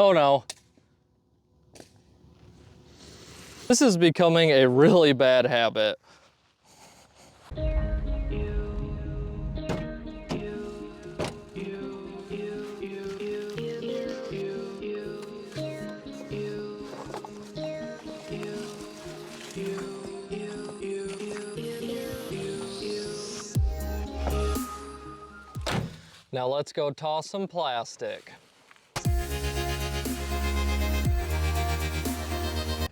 Oh no. This is becoming a really bad habit. Now let's go toss some plastic.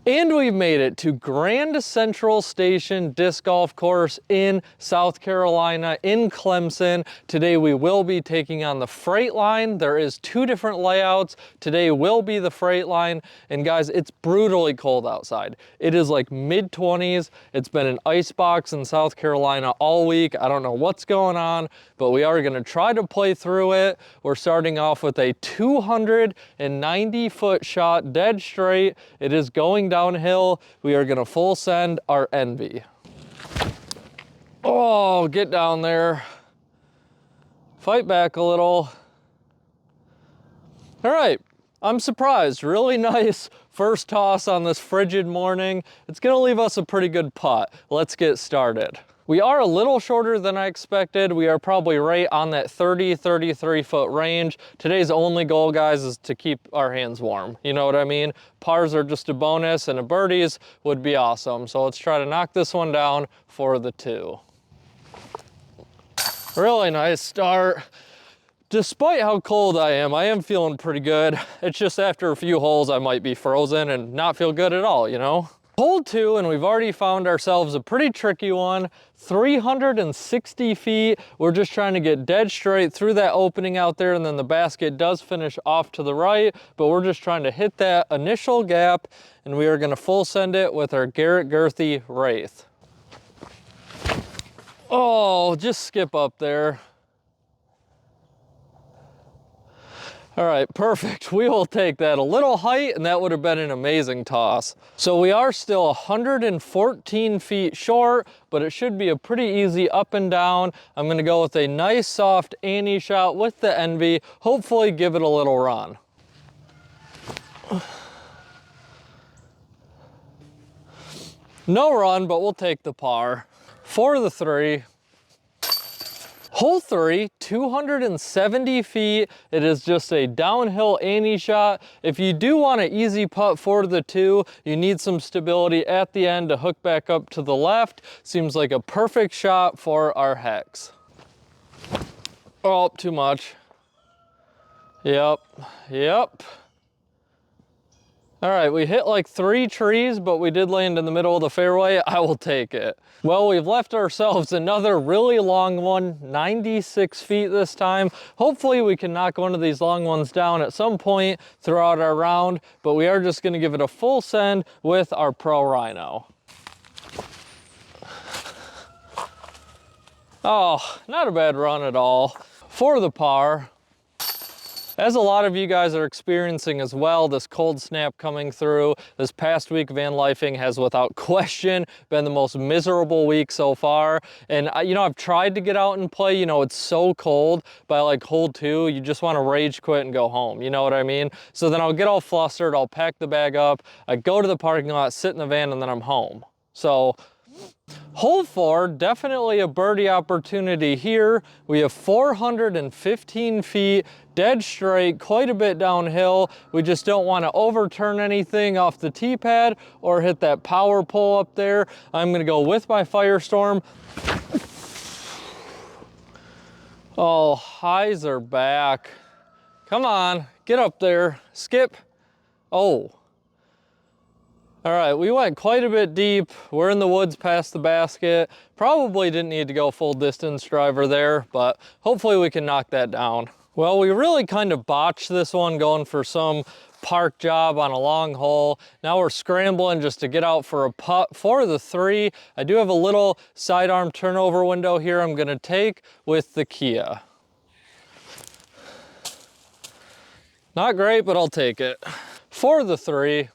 And we've made it to Grand Central Station Disc Golf Course in South Carolina, in Clemson. Today we will be taking on the Freight Line. There is 2 different layouts. Today will be the Freight Line. And guys, it's brutally cold outside. It is like mid-20s. It's been an icebox in South Carolina all week. I don't know what's going on, but we are gonna try to play through it. We're starting off with a 290-foot shot, dead straight. It is going downhill. We are gonna full send our Envy. Oh, get down there. Fight back a little. All right, I'm surprised. Really nice first toss on this frigid morning. It's gonna leave us a pretty good putt. Let's get started. We are a little shorter than I expected. We are probably right on that 33 foot range. Today's only goal, guys, is to keep our hands warm. You know what I mean? Pars are just a bonus and a birdies would be awesome. So let's try to knock this one down for the 2. Really nice start. Despite how cold I am feeling pretty good. It's just after a few holes I might be frozen and not feel good at all, you know? Hole 2, and we've already found ourselves a pretty tricky one. 360 feet. We're just trying to get dead straight through that opening out there, and then the basket does finish off to the right, but we're just trying to hit that initial gap, and we are gonna full send it with our Garrett Girthy Wraith. Oh, just skip up there. All right, perfect. We will take that. A little height, and that would have been an amazing toss. So we are still 114 feet short, but it should be a pretty easy up and down. I'm gonna go with a nice soft Annie shot with the Envy, hopefully give it a little run. No run, but we'll take the par. For the 3. Hole 3, 270 feet. It is just a downhill Annie shot. If you do want an easy putt for the 2, you need some stability at the end to hook back up to the left. Seems like a perfect shot for our hex. Oh, too much. Yep. All right, we hit like 3 trees, but we did land in the middle of the fairway. I will take it. Well, we've left ourselves another really long one, 96 feet this time. Hopefully we can knock one of these long ones down at some point throughout our round, but we are just gonna give it a full send with our Pro Rhino. Oh, not a bad run at all. For the par. As a lot of you guys are experiencing as well, this cold snap coming through, this past week van lifing has without question been the most miserable week so far. And you know, I've tried to get out and play, you know, it's so cold. By like hole 2, you just want to rage quit and go home, you know what I mean? So then I'll get all flustered, I'll pack the bag up, I go to the parking lot, sit in the van, and then I'm home. So hole 4, definitely a birdie opportunity here. We have 415 feet, dead straight, quite a bit downhill. We just don't want to overturn anything off the tee pad or hit that power pull up there. I'm gonna go with my Firestorm. Oh, highs are back. Come on, get up there, skip. Oh. All right, we went quite a bit deep. We're in the woods past the basket. Probably didn't need to go full distance driver there, but hopefully we can knock that down. Well, we really kind of botched this one going for some park job on a long hole. Now we're scrambling just to get out for a putt for the 3. I do have a little sidearm turnover window here I'm gonna take with the Kia. Not great, but I'll take it. For the 3.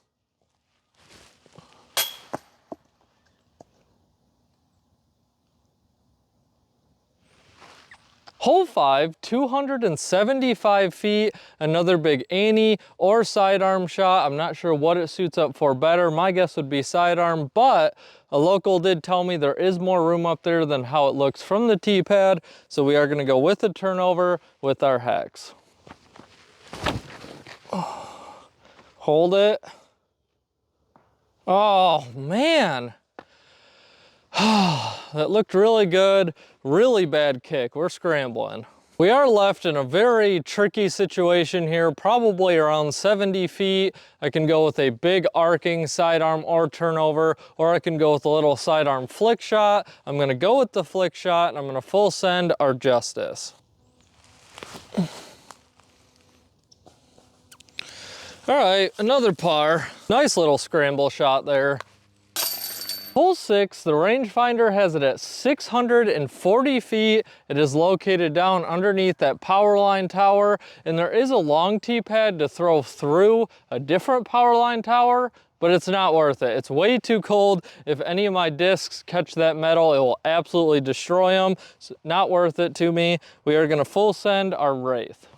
Hole 5, 275 feet, another big ante or sidearm shot. I'm not sure what it suits up for better. My guess would be sidearm, but a local did tell me there is more room up there than how it looks from the tee pad, so we are gonna go with the turnover with our hex. Hold it. Oh, man. That looked really good. Really bad kick. We're scrambling. We are left in a very tricky situation here, probably around 70 feet. I can go with a big arcing sidearm or turnover, or I can go with a little sidearm flick shot. I'm gonna go with the flick shot, and I'm gonna full send our Justice. All right, another par. Nice little scramble shot there. Hole 6, the rangefinder has it at 640 feet. It is located down underneath that power line tower, and there is a long tee pad to throw through a different power line tower, but it's not worth it. It's way too cold. If any of my discs catch that metal, it will absolutely destroy them. It's not worth it to me. We are gonna full send our Wraith.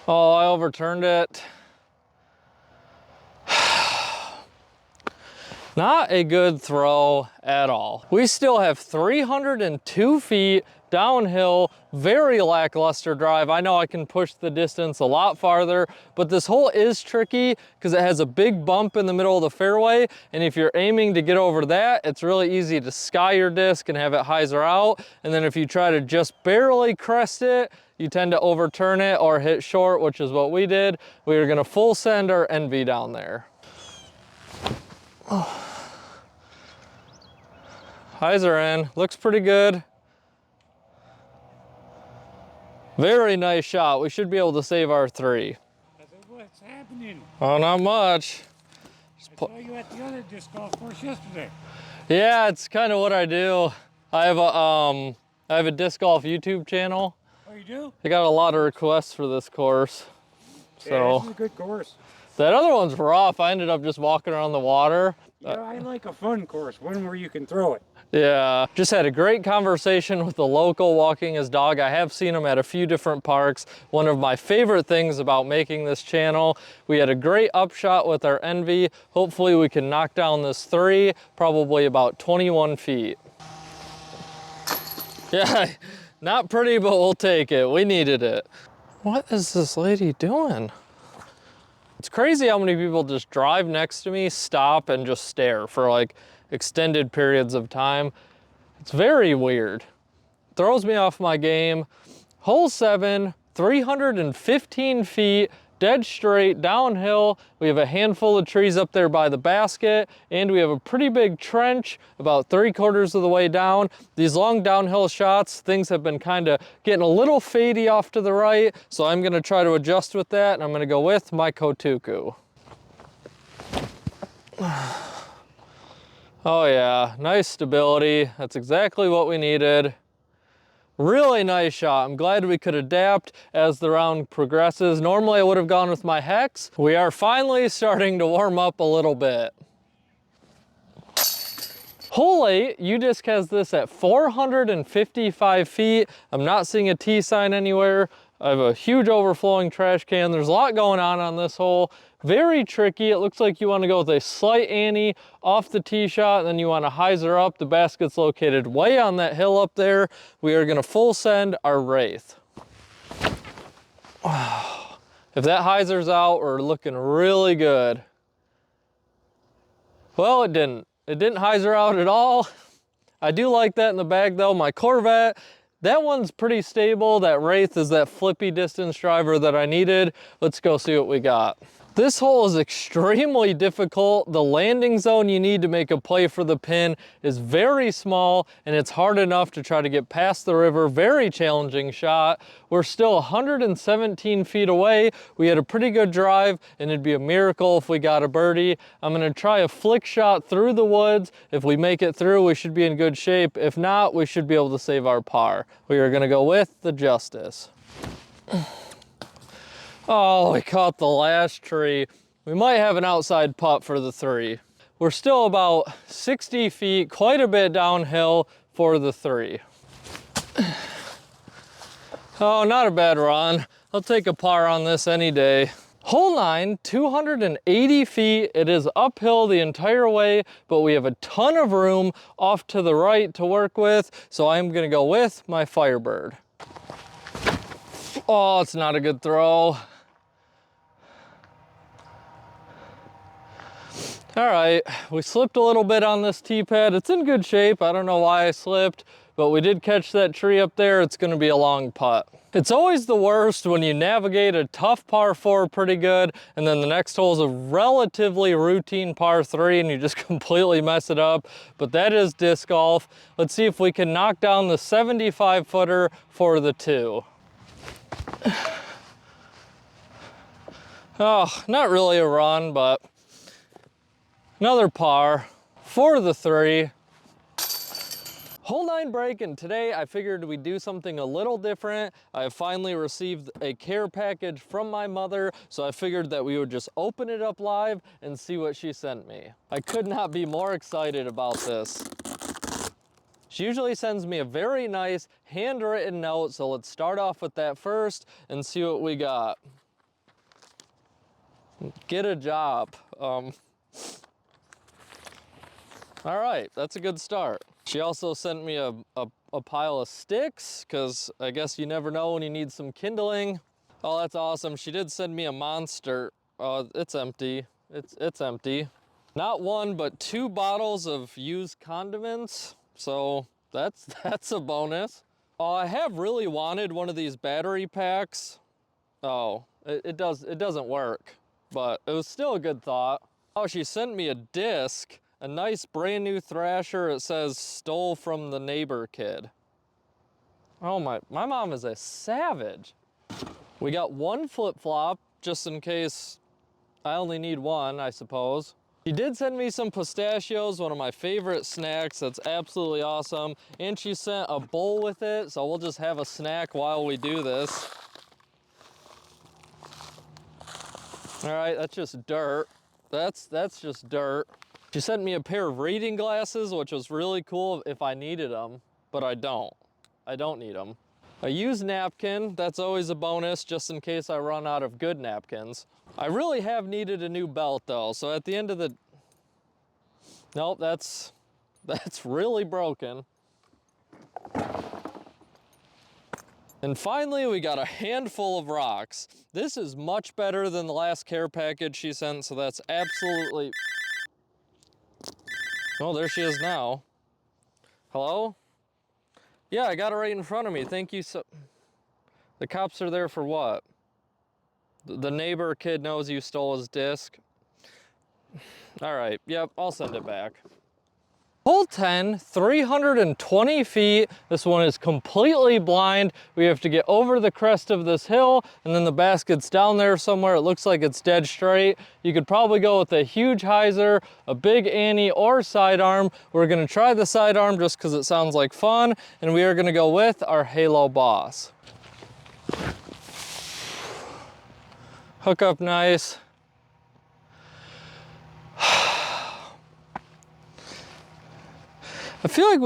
Oh, I overturned it. Not a good throw at all. We still have 302 feet downhill, very lackluster drive. I know I can push the distance a lot farther, but this hole is tricky because it has a big bump in the middle of the fairway, and if you're aiming to get over that, it's really easy to sky your disc and have it hyzer out, and then if you try to just barely crest it, you tend to overturn it or hit short, which is what we did. We are gonna full send our Envy down there. Oh. Hyzer in, looks pretty good. Very nice shot. We should be able to save our 3. What's happening? Oh, not much. I saw you at the other disc golf course yesterday. Yeah, it's kind of what I do. I have a disc golf YouTube channel. Oh, you do? I got a lot of requests for this course. So yeah, this is a good course. That other one's rough. I ended up just walking around the water. Yeah, I like a fun course, one where you can throw it. Yeah, just had a great conversation with the local walking his dog. I have seen him at a few different parks. One of my favorite things about making this channel, we had a great upshot with our Envy. Hopefully we can knock down this 3, probably about 21 feet. Yeah, not pretty, but we'll take it. We needed it. What is this lady doing? It's crazy how many people just drive next to me, stop, and just stare for like extended periods of time. It's very weird. Throws me off my game. Hole 7, 315 feet, dead straight, downhill. We have a handful of trees up there by the basket, and we have a pretty big trench about 3/4 of the way down. These long downhill shots, things have been kind of getting a little fadey off to the right, so I'm gonna try to adjust with that, and I'm gonna go with my Kotuku. Oh yeah, nice stability. That's exactly what we needed. Really nice shot. I'm glad we could adapt as the round progresses. Normally I would have gone with my hex. We are finally starting to warm up a little bit. Hole 8, U-Disc has this at 455 feet. I'm not seeing a T sign anywhere. I have a huge overflowing trash can. There's a lot going on this hole. Very tricky. It looks like you want to go with a slight ante off the tee shot, and then you want to hyzer up. The basket's located way on that hill up there. We are going to full send our Wraith. If that hyzer's out, we're looking really good. Well, it didn't. It didn't hyzer out at all. I do like that in the bag though. My Corvette, that one's pretty stable. That Wraith is that flippy distance driver that I needed. Let's go see what we got. This hole is extremely difficult. The landing zone you need to make a play for the pin is very small, and it's hard enough to try to get past the river. Very challenging shot. We're still 117 feet away. We had a pretty good drive, and it'd be a miracle if we got a birdie. I'm gonna try a flick shot through the woods. If we make it through, we should be in good shape. If not, we should be able to save our par. We are gonna go with the Justice. Oh, we caught the last tree. We might have an outside putt for the 3. We're still about 60 feet, quite a bit downhill for the 3. Oh, not a bad run. I'll take a par on this any day. Hole 9, 280 feet. It is uphill the entire way, but we have a ton of room off to the right to work with, so I'm gonna go with my Firebird. Oh, it's not a good throw. All right, we slipped a little bit on this tee pad. It's in good shape. I don't know why I slipped, but we did catch that tree up there. It's gonna be a long putt. It's always the worst when you navigate a tough par 4 pretty good, and then the next hole is a relatively routine par 3 and you just completely mess it up, but that is disc golf. Let's see if we can knock down the 75 footer for the 2. Oh, not really a run, but another par for the 3. Hole 9 break, and today I figured we'd do something a little different. I have finally received a care package from my mother, so I figured that we would just open it up live and see what she sent me. I could not be more excited about this. She usually sends me a very nice handwritten note, so let's start off with that first and see what we got. Get a job. All right, that's a good start. She also sent me a pile of sticks, because I guess you never know when you need some kindling. Oh, that's awesome. She did send me a monster. Oh, it's empty. It's empty. Not 1, but 2 bottles of used condiments. So that's a bonus. Oh, I have really wanted one of these battery packs. Oh, it doesn't work, but it was still a good thought. Oh, she sent me a disc. A nice brand new Thrasher. It says stole from the neighbor kid. Oh my mom is a savage. We got 1 flip-flop just in case I only need 1, I suppose. She did send me some pistachios, one of my favorite snacks. That's absolutely awesome. And she sent a bowl with it, so we'll just have a snack while we do this. All right, that's just dirt. That's just dirt. She sent me a pair of reading glasses, which was really cool if I needed them, but I don't. I don't need them. A used napkin, that's always a bonus just in case I run out of good napkins. I really have needed a new belt though, so at the end of the... Nope, that's really broken. And finally, we got a handful of rocks. This is much better than the last care package she sent, so that's absolutely... Oh, there she is now. Hello? Yeah, I got it right in front of me. Thank you so... The cops are there for what? The neighbor kid knows you stole his disc. All right, yep, I'll send it back. Hole 10, 320 feet. This one is completely blind. We have to get over the crest of this hill, and then the basket's down there somewhere. It looks like it's dead straight. You could probably go with a huge hyzer, a big Annie, or sidearm. We're gonna try the sidearm just because it sounds like fun, and we are gonna go with our Halo Boss. Hook up nice. I feel like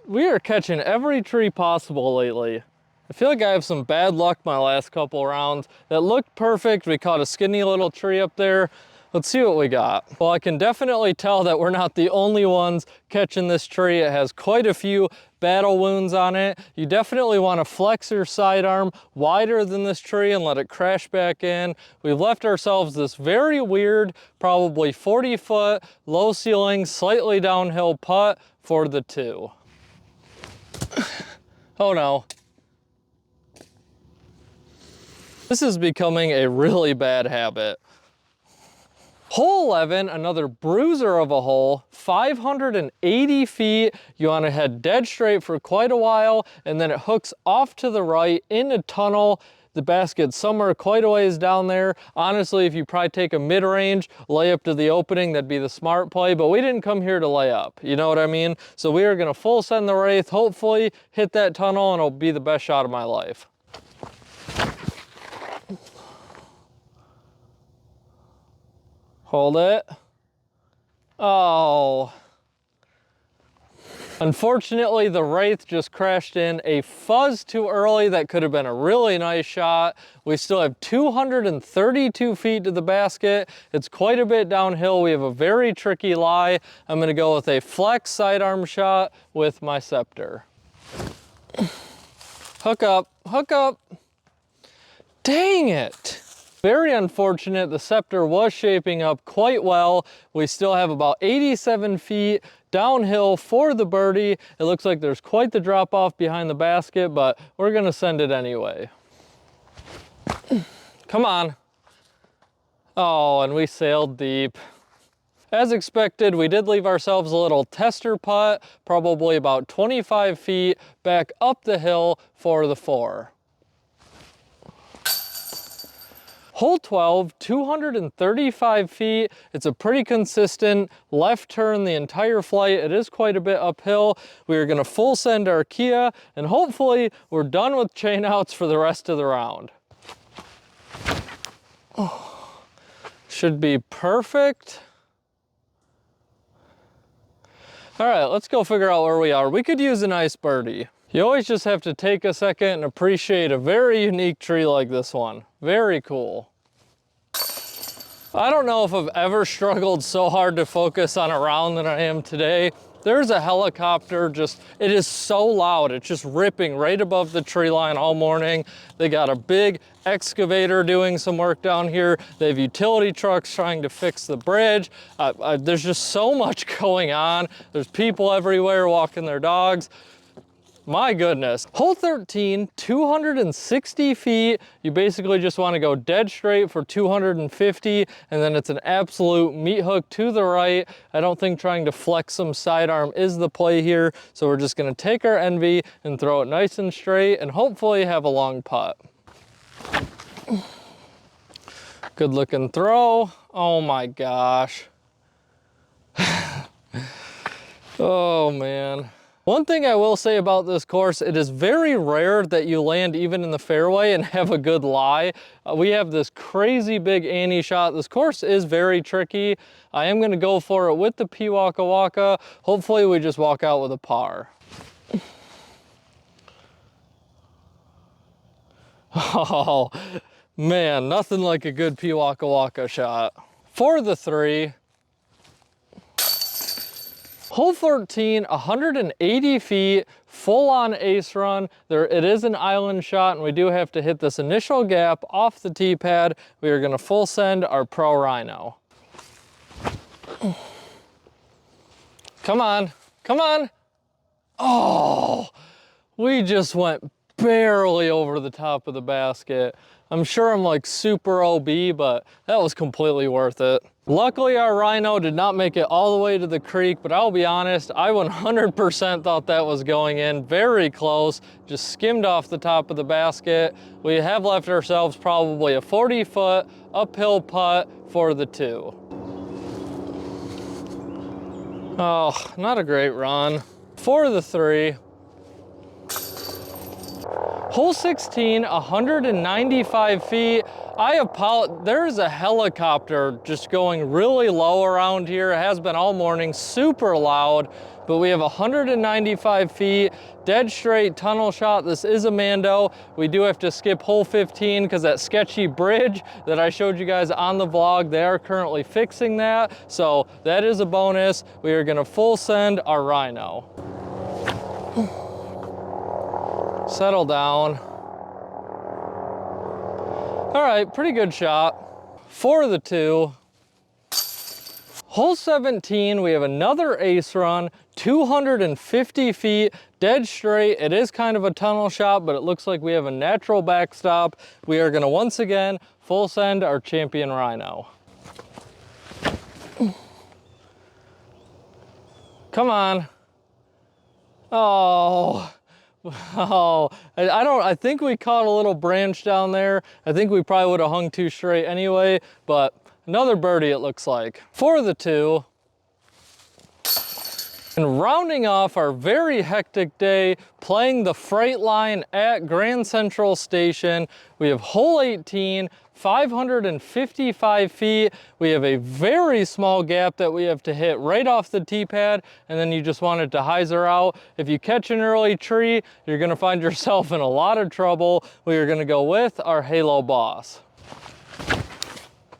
we are catching every tree possible lately. I feel like I have some bad luck my last couple rounds. That looked perfect. We caught a skinny little tree up there. Let's see what we got. Well, I can definitely tell that we're not the only ones catching this tree. It has quite a few battle wounds on it. You definitely want to flex your sidearm wider than this tree and let it crash back in. We've left ourselves this very weird, probably 40-foot, low ceiling, slightly downhill putt for the 2. Oh no. This is becoming a really bad habit. Hole 11, another bruiser of a hole, 580 feet. You want to head dead straight for quite a while, and then it hooks off to the right in a tunnel. The basket's somewhere quite a ways down there. Honestly, if you probably take a mid-range, lay up to the opening, that'd be the smart play, but we didn't come here to lay up, you know what I mean? So we are gonna full send the Wraith, hopefully hit that tunnel, and it'll be the best shot of my life. Hold it. Oh. Unfortunately, the Wraith just crashed in a fuzz too early. That could have been a really nice shot. We still have 232 feet to the basket. It's quite a bit downhill. We have a very tricky lie. I'm gonna go with a flex sidearm shot with my scepter. Hook up, hook up. Dang it. Very unfortunate. The scepter was shaping up quite well. We still have about 87 feet downhill for the birdie. It looks like there's quite the drop off behind the basket, but we're gonna send it anyway. Come on. Oh, and we sailed deep. As expected, we did leave ourselves a little tester putt, probably about 25 feet back up the hill for the 4. Hole 12, 235 feet. It's a pretty consistent left turn the entire flight. It is quite a bit uphill. We are gonna full send our Kia, and hopefully we're done with chain outs for the rest of the round. Oh, should be perfect. All right, let's go figure out where we are. We could use a nice birdie. You always just have to take a second and appreciate a very unique tree like this one. Very cool. I don't know if I've ever struggled so hard to focus on a round than I am today. There's a helicopter it is so loud. It's just ripping right above the tree line all morning. They got a big excavator doing some work down here. They have utility trucks trying to fix the bridge. There's just so much going on. There's people everywhere walking their dogs. My goodness. Hole 13, 260 feet. You basically just want to go dead straight for 250, and then it's an absolute meat hook to the right. I don't think trying to flex some sidearm is the play here, so we're just going to take our Envy and throw it nice and straight and hopefully have a long putt. Good looking throw. Oh my gosh. Oh man. One thing I will say about this course, it is very rare that you land even in the fairway and have a good lie. We have this crazy big ante shot. This course is very tricky. I am gonna go for it with the P Waka Waka. Hopefully we just walk out with a par. Oh man, nothing like a good P Waka Waka shot. For the 3. Hole 14, 180 feet, full on ace run. It is an island shot, and we do have to hit this initial gap off the tee pad. We are gonna full send our Pro Rhino. Come on, come on. Oh, we just went barely over the top of the basket. I'm sure I'm like super OB, but that was completely worth it. Luckily, our Rhino did not make it all the way to the creek, but I'll be honest, I 100% thought that was going in. Very close, just skimmed off the top of the basket. We have left ourselves probably a 40-foot uphill putt for the 2. Oh, not a great run. For the 3. Hole 16, 195 feet. I apologize, there's a helicopter just going really low around here. It has been all morning, super loud, but we have 195 feet, dead straight tunnel shot. This is a Mando. We do have to skip hole 15 because that sketchy bridge that I showed you guys on the vlog, they are currently fixing that. So that is a bonus. We are gonna full send our Rhino. Settle down. All right, pretty good shot. For the 2. Hole 17, we have another ace run, 250 feet, dead straight. It is kind of a tunnel shot, but it looks like we have a natural backstop. We are gonna once again full send our champion Rhino. Come on. Oh. Oh, I think we caught a little branch down there. I think we probably would have hung too straight anyway, but another birdie it looks like. For the 2. And rounding off our very hectic day playing the freight line at Grand Central Station, we have hole 18, 555 feet. We have a very small gap that we have to hit right off the tee pad, and then you just want it to hyzer out. If you catch an early tree, you're gonna find yourself in a lot of trouble. We are gonna go with our Halo Boss.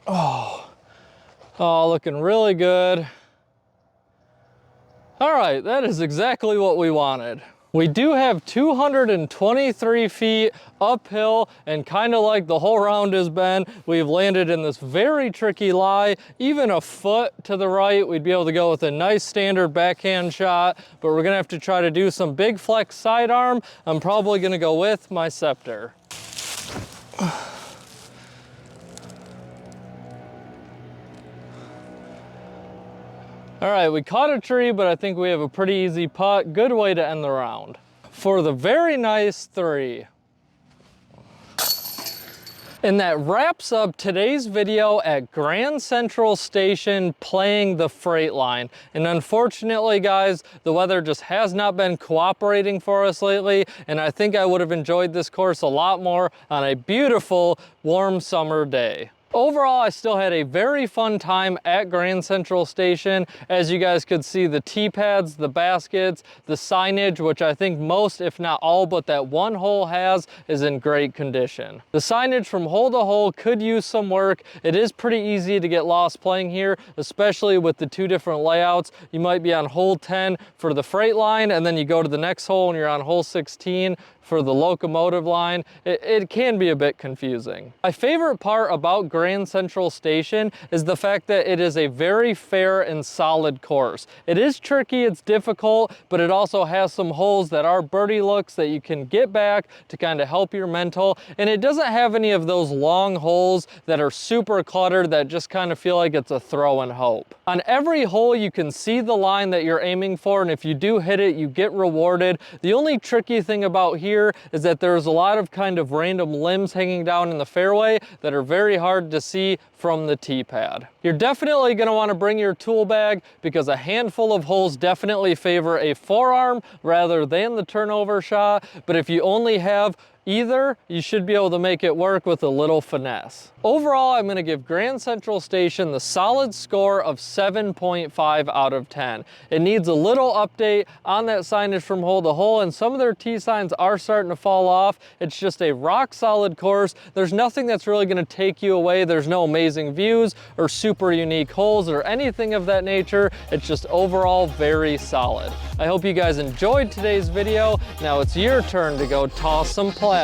Oh, looking really good. All right, that is exactly what we wanted. We do have 223 feet uphill, and kind of like the whole round has been, we've landed in this very tricky lie. Even a foot to the right, we'd be able to go with a nice standard backhand shot, but we're gonna have to try to do some big flex sidearm. I'm probably gonna go with my Scepter. All right, we caught a tree, but I think we have a pretty easy putt. Good way to end the round. For the very nice 3. And that wraps up today's video at Grand Central Station playing the freight line. And unfortunately, guys, the weather just has not been cooperating for us lately, and I think I would have enjoyed this course a lot more on a beautiful, warm summer day. Overall, I still had a very fun time at Grand Central Station. As you guys could see, the tee pads, the baskets, the signage, which I think most, if not all, but that one hole has, is in great condition. The signage from hole to hole could use some work. It is pretty easy to get lost playing here, especially with the 2 different layouts. You might be on hole 10 for the freight line, and then you go to the next hole and you're on hole 16 for the locomotive line. It can be a bit confusing. My favorite part about Grand Central Station is the fact that it is a very fair and solid course. It is tricky, it's difficult, but it also has some holes that are birdie looks that you can get back to kind of help your mental, and it doesn't have any of those long holes that are super cluttered that just kind of feel like it's a throw and hope. On every hole you can see the line that you're aiming for, and if you do hit it, you get rewarded. The only tricky thing about here is that there's a lot of kind of random limbs hanging down in the fairway that are very hard to see from the tee pad. You're definitely going to want to bring your tool bag because a handful of holes definitely favor a forearm rather than the turnover shot, but if you only have either, you should be able to make it work with a little finesse. Overall, I'm going to give Grand Central Station the solid score of 7.5 out of 10. It needs a little update on that signage from hole to hole, and some of their tee signs are starting to fall off. It's just a rock solid course. There's nothing that's really going to take you away. There's no amazing views or super unique holes or anything of that nature. It's just overall very solid. I hope you guys enjoyed today's video. Now it's your turn to go toss some plastic.